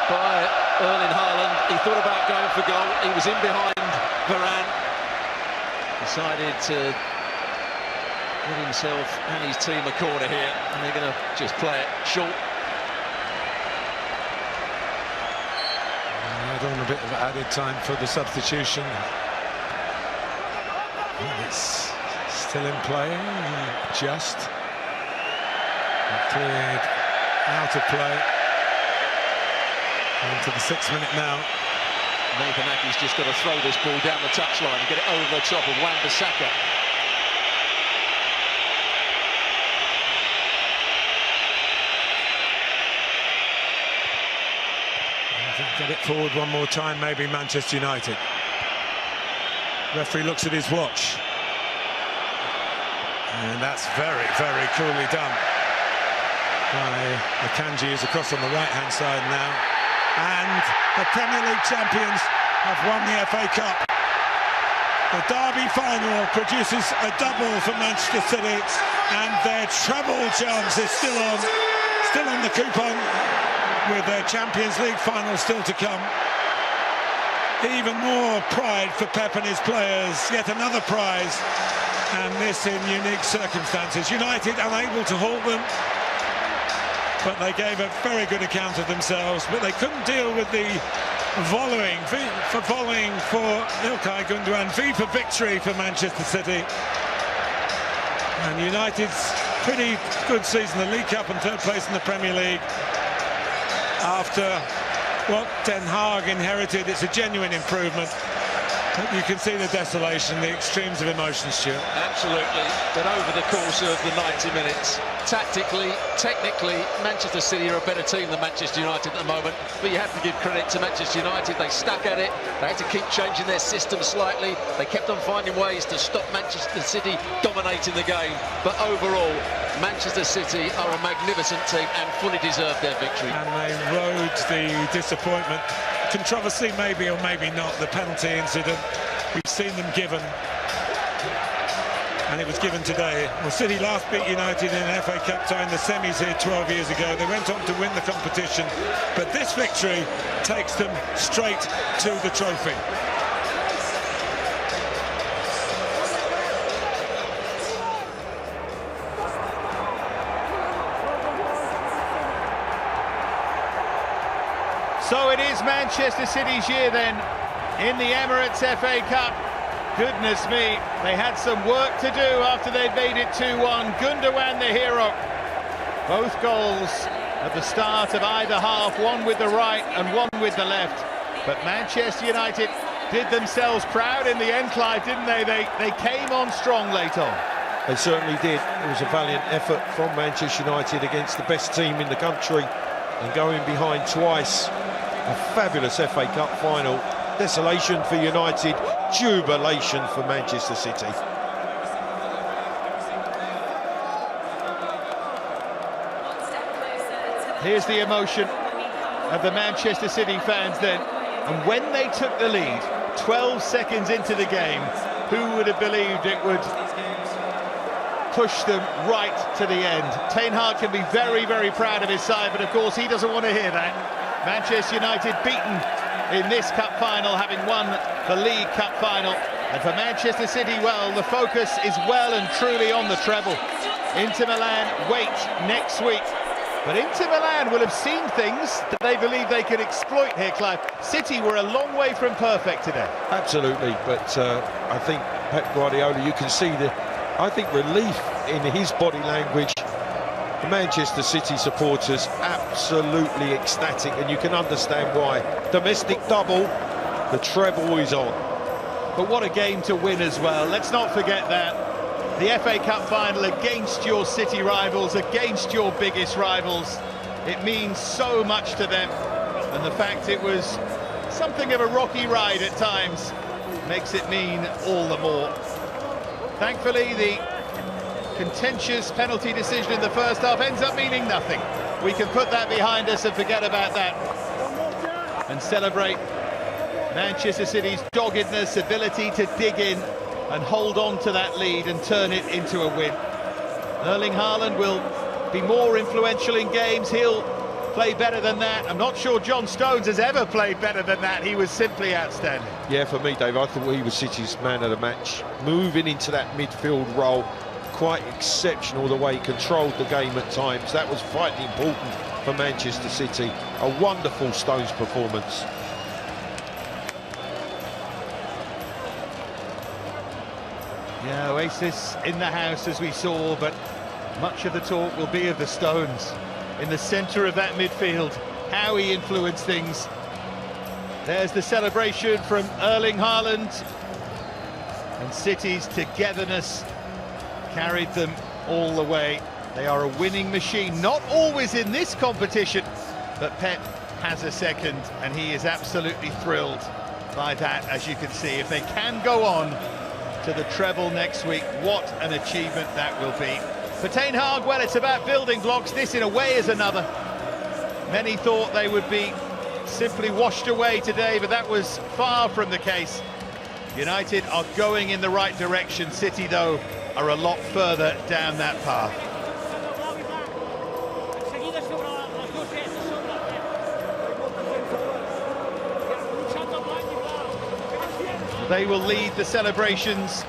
by Erling Haaland. He thought about going for goal. He was in behind Varane. Decided to get himself and his team a corner here, and they're going to just play it short. Add on a bit of added time for the substitution. It's still in play, just cleared out of play. Into the 6th minute now. Nathan Aké's just got to throw this ball down the touchline and get it over the top of Wan-Bissaka. Get it forward one more time, maybe Manchester United. Referee looks at his watch. And that's very, very coolly done by Akanji, who's across on the right-hand side now. And the Premier League champions have won the FA Cup. The Derby final produces a double for Manchester City, and their treble chance is still on the coupon, with their Champions League final still to come. Even more pride for Pep and his players, yet another prize, and this in unique circumstances. United unable to halt them, but they gave a very good account of themselves, but they couldn't deal with the volleying for Ilkay Gundogan. V for victory for Manchester City. And United's pretty good season, the League Cup and 3rd place in the Premier League. After what Ten Hag inherited, it's a genuine improvement. But you can see the desolation, the extremes of emotion, Stuart. Absolutely, but over the course of the 90 minutes, tactically, technically, Manchester City are a better team than Manchester United at the moment. But you have to give credit to Manchester United. They stuck at it. They had to keep changing their system slightly. They kept on finding ways to stop Manchester City dominating the game. But overall, Manchester City are a magnificent team and fully deserved their victory. And they rode the disappointment. Controversy maybe or maybe not, the penalty incident. We've seen them given, and it was given today. Well, City last beat United in an FA Cup tie in the semis here 12 years ago. They went on to win the competition, but this victory takes them straight to the trophy. So it is Manchester City's year then, in the Emirates FA Cup. Goodness me, they had some work to do after they made it 2-1. Gundogan the hero. Both goals at the start of either half, one with the right and one with the left. But Manchester United did themselves proud in the end, Clive, didn't they? They came on strong late on. They certainly did. It was a valiant effort from Manchester United against the best team in the country, and going behind twice. A fabulous FA Cup final. Desolation for United, jubilation for Manchester City. Here's the emotion of the Manchester City fans then. And when they took the lead, 12 seconds into the game, who would have believed it would push them right to the end? Ten Hag can be very, very proud of his side, but of course he doesn't want to hear that. Manchester United beaten in this cup final, having won the League Cup final. And for Manchester City, well, the focus is well and truly on the treble. Inter Milan wait next week. But Inter Milan will have seen things that they believe they could exploit here, Clive. City were a long way from perfect today. Absolutely, but I think Pep Guardiola, you can see relief in his body language. The Manchester City supporters absolutely ecstatic, and you can understand why. Domestic double, the treble is on. But what a game to win as well. Let's not forget that. The FA Cup final against your City rivals, against your biggest rivals. It means so much to them. And the fact it was something of a rocky ride at times makes it mean all the more. Thankfully, the contentious penalty decision in the first half ends up meaning nothing. We can put that behind us and forget about that and celebrate Manchester City's doggedness, ability to dig in and hold on to that lead and turn it into a win. Erling Haaland will be more influential in games. He'll play better than that. I'm not sure John Stones has ever played better than that. He was simply outstanding. Yeah, for me, Dave, I thought he was City's man of the match. Moving into that midfield role, quite exceptional the way he controlled the game at times. That was vitally important for Manchester City. A wonderful Stones performance. Yeah, Oasis in the house as we saw, but much of the talk will be of the Stones in the centre of that midfield, how he influenced things. There's the celebration from Erling Haaland, and City's togetherness carried them all the way. They are a winning machine, not always in this competition, but Pep has a second, and he is absolutely thrilled by that, as you can see. If they can go on to the treble next week, what an achievement that will be. For Ten Hag, well, it's about building blocks. This, in a way, is another. Many thought they would be simply washed away today, but that was far from the case. United are going in the right direction. City, though, are a lot further down that path. They will lead the celebrations,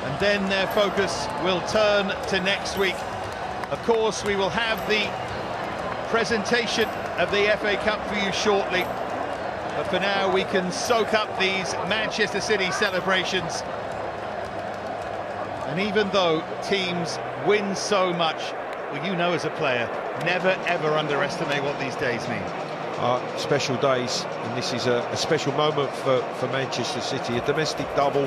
and then their focus will turn to next week. Of course, we will have the presentation of the FA Cup for you shortly, but for now we can soak up these Manchester City celebrations. And even though teams win so much, well, you know as a player, never ever underestimate what these days mean. Special days, and this is a special moment for Manchester City. A domestic double,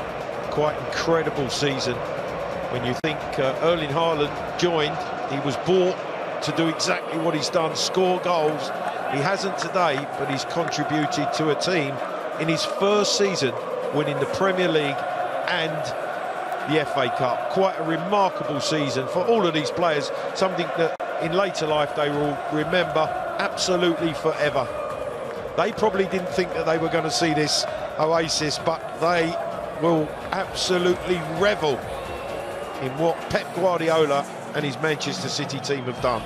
quite incredible season. When you think Erling Haaland joined, he was bought to do exactly what he's done, score goals. He hasn't today, but he's contributed to a team in his first season winning the Premier League and the FA Cup. Quite a remarkable season for all of these players, something that in later life they will remember absolutely forever. They probably didn't think that they were going to see this Oasis, but they will absolutely revel in what Pep Guardiola and his Manchester City team have done.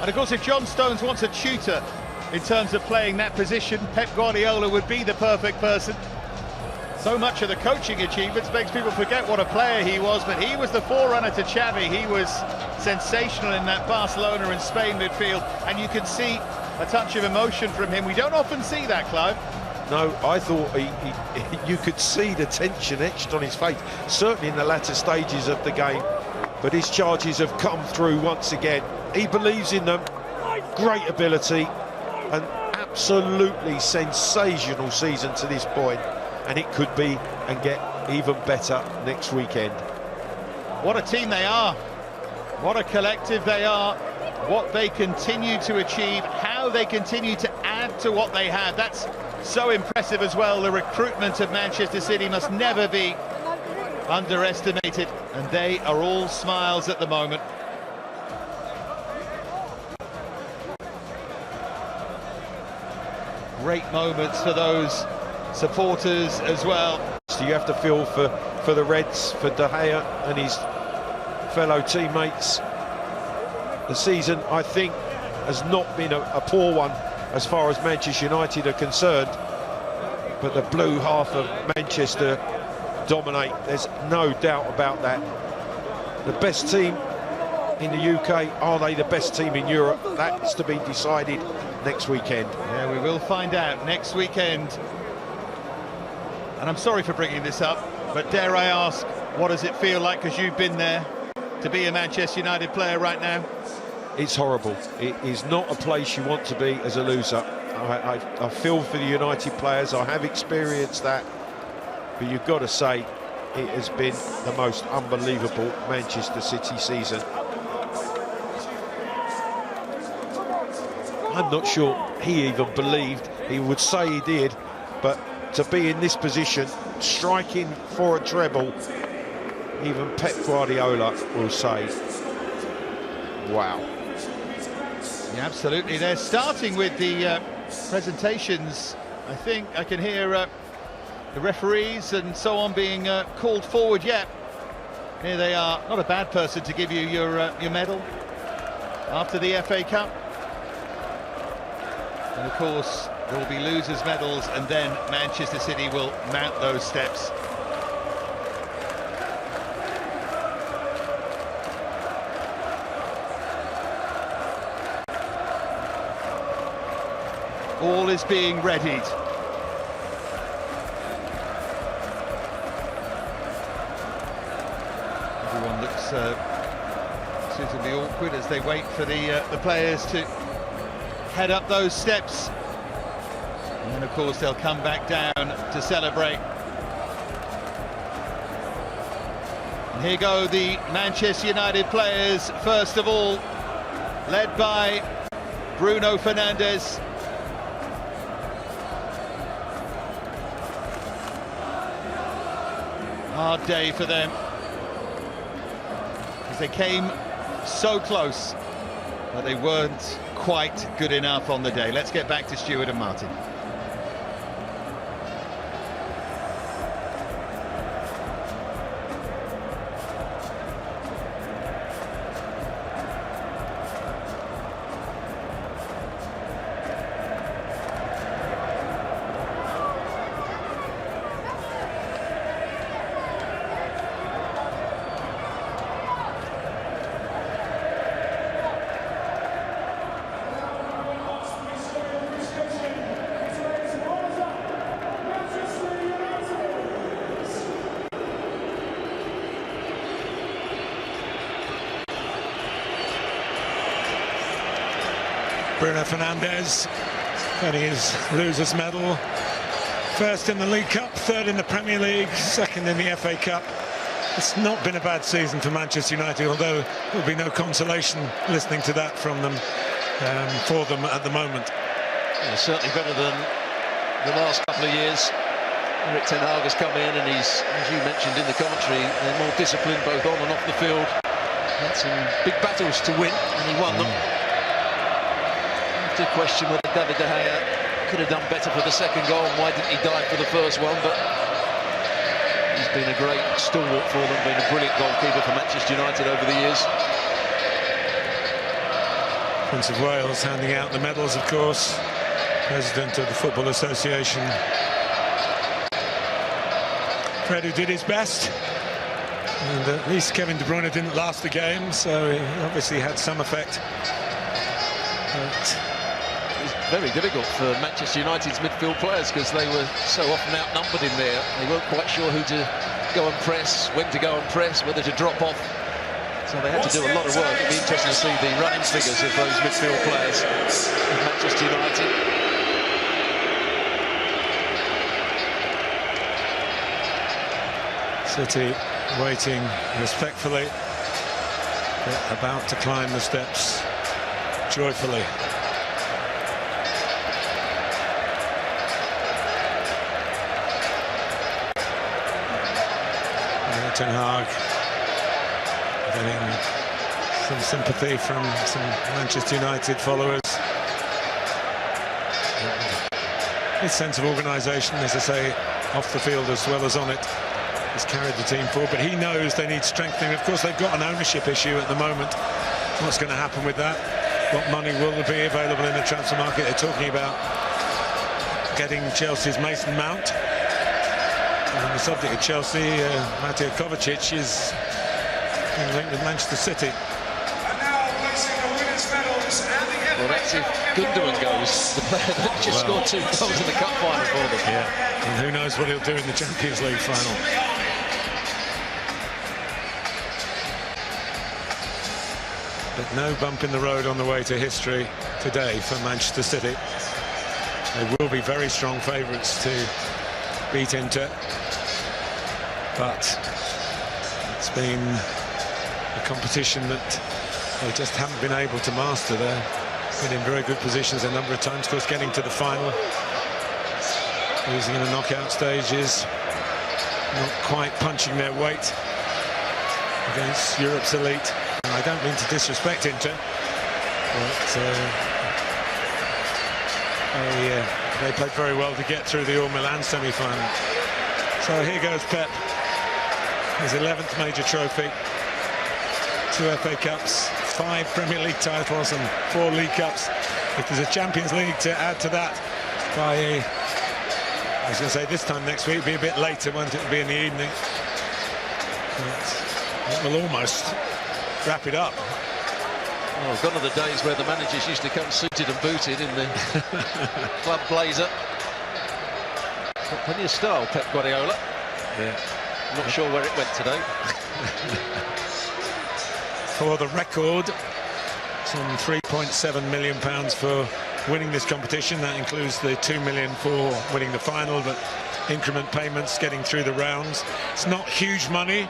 And of course, if John Stones wants a tutor in terms of playing that position, Pep Guardiola would be the perfect person. So much of the coaching achievements makes people forget what a player he was, but he was the forerunner to Xavi. He was sensational in that Barcelona and Spain midfield, and you can see a touch of emotion from him. We don't often see that, Clive. No, I thought you could see the tension etched on his face, certainly in the latter stages of the game, but his charges have come through once again. He believes in them, great ability, an absolutely sensational season to this point, and it could be and get even better next weekend. What a team they are, what a collective they are, what they continue to achieve, how they continue to add to what they had. That's so impressive as well. The recruitment of Manchester City must never be underestimated, and they are all smiles at the moment. Great moments for those supporters as well. So you have to feel for the Reds, for De Gea and his fellow teammates. The season, I think, has not been a poor one as far as Manchester United are concerned, but the blue half of Manchester dominate. There's no doubt about that. The best team in the UK, are they the best team in Europe? That's to be decided next weekend. Yeah, we will find out next weekend. And I'm sorry for bringing this up, but dare I ask, what does it feel like, because you've been there, to be a Manchester United player right now? It's horrible. It is not a place you want to be as a loser. I feel for the United players. I have experienced that, but you've got to say it has been the most unbelievable Manchester City season. I'm not sure he even believed. He would say he did, but to be in this position, striking for a treble, even Pep Guardiola will say, wow. Yeah, absolutely. They're starting with the presentations. I think I can hear the referees and so on being called forward yet. Here they are. Not a bad person to give you your medal after the FA Cup. And of course, there will be losers' medals, and then Manchester City will mount those steps. All is being readied. Everyone looks suitably awkward as they wait for the players to head up those steps. And then, of course, they'll come back down to celebrate. And here go the Manchester United players, first of all, led by Bruno Fernandes. Hard day for them, because they came so close, but they weren't quite good enough on the day. Let's get back to Stuart and Martin. Bruno Fernandes getting his losers medal. First in the League Cup, third in the Premier League, second in the FA Cup. It's not been a bad season for Manchester United, although there'll be no consolation listening to that from them, for them at the moment. Yeah, certainly better than the last couple of years. Erik ten Hag has come in and he's, as you mentioned in the commentary, they're more disciplined both on and off the field. Had some big battles to win and he won them. To question whether David De Gea could have done better for the second goal and why didn't he dive for the first one, but he's been a great stalwart for them, been a brilliant goalkeeper for Manchester United over the years. Prince of Wales handing out the medals, of course, President of the Football Association. Fred, who did his best, and at least Kevin De Bruyne didn't last the game, so he obviously had some effect. But it's very difficult for Manchester United's midfield players because they were so often outnumbered in there. They weren't quite sure who to go and press, when to go and press, whether to drop off. So they had to do a lot of work. It'd be interesting to see the running figures of those midfield players of Manchester United. City waiting respectfully, about to climb the steps joyfully. Ten Hag getting some sympathy from some Manchester United followers. His sense of organisation, as I say, off the field as well as on it, has carried the team forward, but he knows they need strengthening. Of course, they've got an ownership issue at the moment. What's going to happen with that? What money will there be available in the transfer market? They're talking about getting Chelsea's Mason Mount. On the subject of Chelsea, Mateo Kovacic is being linked with Manchester City. And now placing the winners' medals and the Well, that's if Gundogan goes, the player that just scored 2 goals in the cup final for them. Yeah, and who knows what he'll do in the Champions League final. But no bump in the road on the way to history today for Manchester City. They will be very strong favourites to beat Inter, but it's been a competition that they just haven't been able to master. They've been in very good positions a number of times, of course, getting to the final, losing in the knockout stages, not quite punching their weight against Europe's elite. And I don't mean to disrespect Inter, but they played very well to get through the All-Milan semi-final. So here goes Pep, his 11th major trophy, 2 FA Cups, 5 Premier League titles and 4 League Cups. if there's a Champions League to add to that by, I was going to say this time next week, it'd be a bit later, won't it? It'll be in the evening. But it will almost wrap it up. Oh, gone are the days where the managers used to come suited and booted in the club blazer. Got plenty of style, Pep Guardiola. Yeah. Not sure where it went today. For the record, some £3.7 million for winning this competition. That includes the £2 million for winning the final, but increment payments getting through the rounds. It's not huge money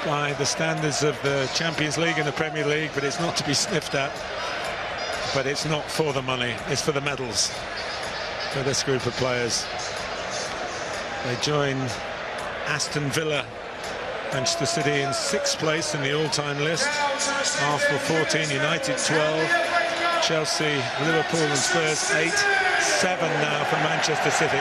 by the standards of the Champions League and the Premier League, but it's not to be sniffed at. But it's not for the money, it's for the medals for this group of players. They join Aston Villa, Manchester City in 6th place in the all-time list. Arsenal 14, United 12, Chelsea, Liverpool and Spurs 8, 7 now for Manchester City.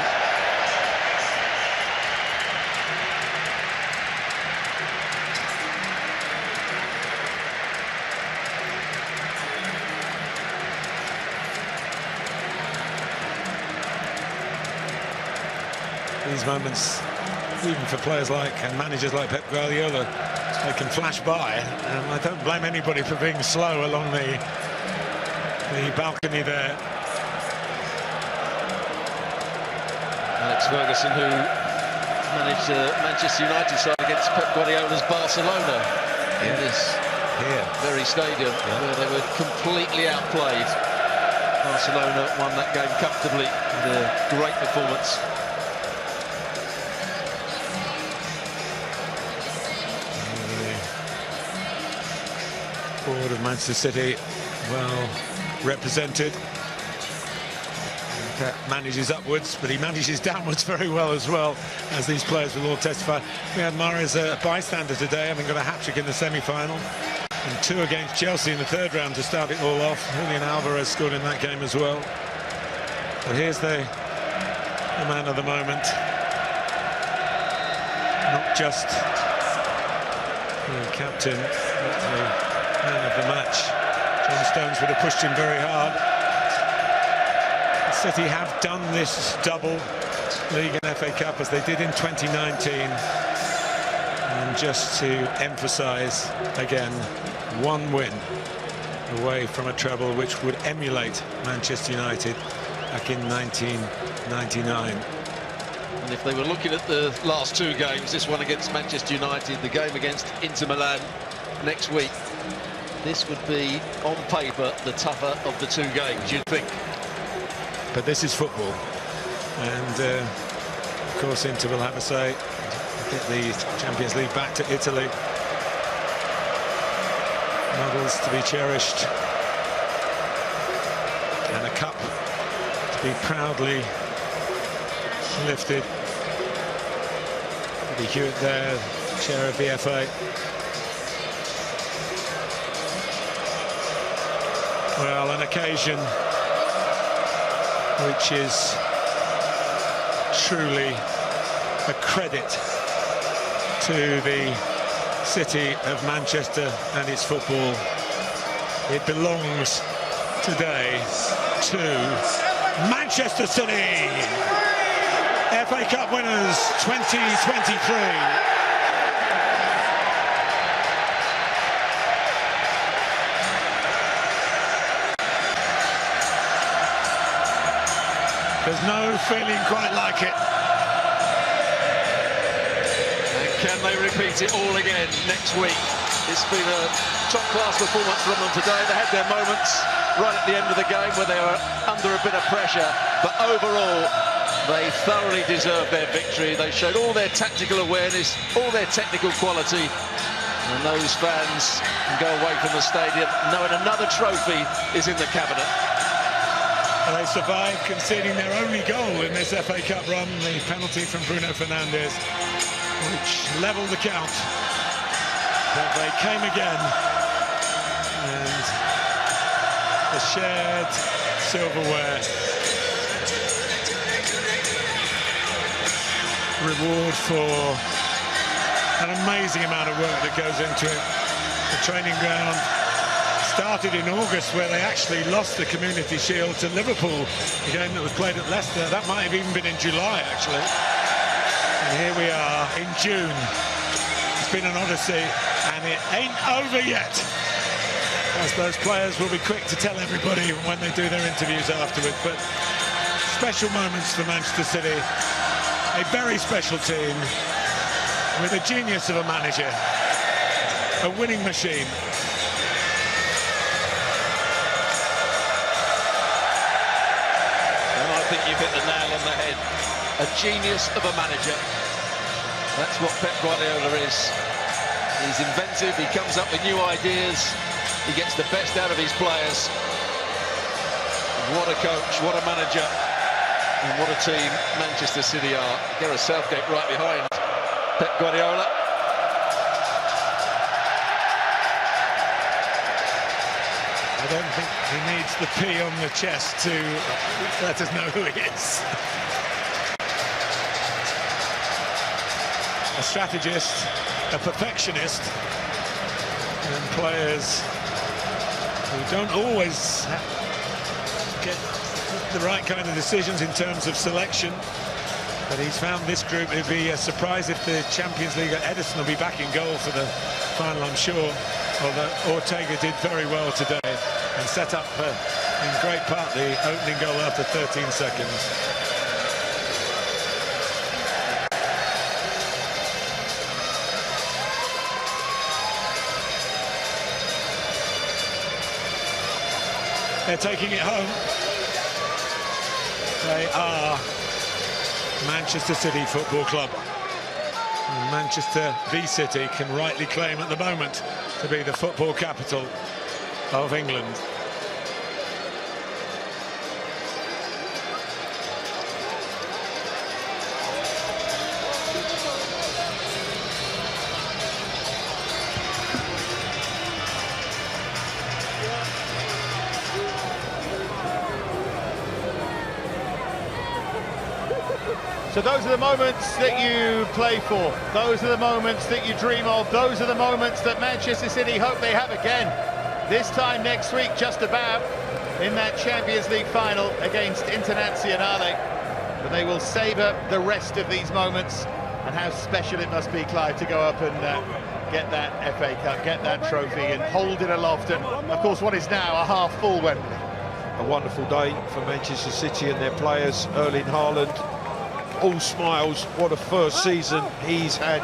These moments, even for players like and managers like Pep Guardiola, they can flash by, and I don't blame anybody for being slow along the balcony there. Alex Ferguson, who managed Manchester United side against Pep Guardiola's Barcelona in this very stadium, where they were completely outplayed. Barcelona won that game comfortably with a great performance. Forward of Manchester City, well represented. Pep manages upwards, but he manages downwards very well as well, as these players will all testify. We had Mahrez a bystander today, having got a hat-trick in the semi-final, and 2 against Chelsea in the 3rd round to start it all off. Julian Alvarez scored in that game as well. But here's the man of the moment. Not just the captain, but the man of the match. John Stones would have pushed him very hard. City have done this double, League and FA Cup, as they did in 2019. And just to emphasise again, 1 win away from a treble which would emulate Manchester United back in 1999. And if they were looking at the last 2 games, this one against Manchester United, the game against Inter Milan next week, this would be, on paper, the tougher of the 2 games, you'd think. But this is football. And, of course, Inter will have a say. Get the Champions League back to Italy. Medals to be cherished. And a cup to be proudly lifted. Eddie Hewitt there, chair of the FA. Well, an occasion which is truly a credit to the city of Manchester and its football. It belongs today to Manchester City, FA Cup winners 2023. There's no feeling quite like it. And can they repeat it all again next week? It's been a top-class performance from them today. They had their moments right at the end of the game where they were under a bit of pressure, but overall they thoroughly deserved their victory. They showed all their tactical awareness, all their technical quality, and those fans can go away from the stadium knowing another trophy is in the cabinet. They survived, conceding their only goal in this FA Cup run, the penalty from Bruno Fernandes, which levelled the count. But they came again, and the shared silverware reward for an amazing amount of work that goes into it. The training ground started in August, where they actually lost the Community Shield to Liverpool, the game that was played at Leicester. That might have even been in July, actually. And here we are in June. It's been an odyssey, and it ain't over yet. As those players will be quick to tell everybody when they do their interviews afterwards. But special moments for Manchester City. A very special team with a genius of a manager. A winning machine. And I think you've hit the nail on the head. A genius of a manager. That's what Pep Guardiola is. He's inventive, he comes up with new ideas, he gets the best out of his players. What a coach, what a manager, and what a team Manchester City are. Gareth Southgate right behind Pep Guardiola. I don't think he needs the P on the chest to let us know who he is. A strategist, a perfectionist, and players who don't always get the right kind of decisions in terms of selection. But he's found this group. It'd be a surprise if the Champions League at Edison will be back in goal for the final, I'm sure. Although Ortega did very well today and set up in great part the opening goal after 13 seconds. They're taking it home. They are Manchester City Football Club. And Manchester v City can rightly claim at the moment to be the football capital of England. So those are the moments that you play for. Those are the moments that you dream of. Those are the moments that Manchester City hope they have again. This time next week, just about, in that Champions League final against Internazionale. But they will savour the rest of these moments. And how special it must be, Clive, to go up and get that FA Cup, get that trophy and hold it aloft. And, of course, what is now a half-full Wembley. A wonderful day for Manchester City and their players. Erling Haaland, all smiles. What a first season he's had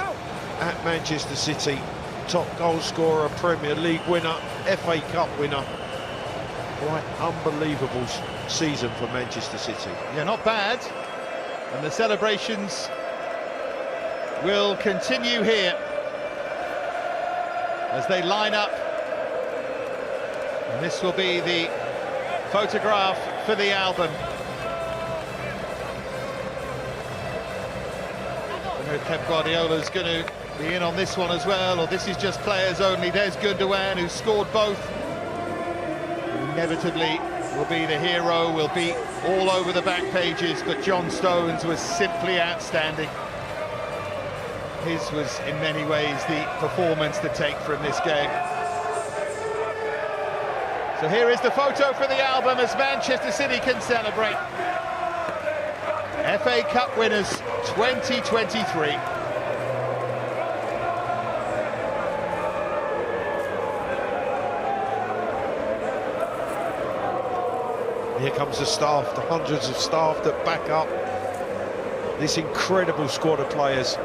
at Manchester City. Top goal scorer, Premier League winner, FA Cup winner. Quite unbelievable season for Manchester City. Yeah, not bad. And the celebrations will continue here as they line up. And this will be the photograph for the album. I know Pep Guardiola's going to be in on this one as well, or this is just players only. There's Gundogan, who scored both. Inevitably will be the hero, will be all over the back pages, but John Stones was simply outstanding. His was, in many ways, the performance to take from this game. So here is the photo for the album as Manchester City can celebrate. FA Cup winners 2023. Here comes the staff, the hundreds of staff that back up this incredible squad of players.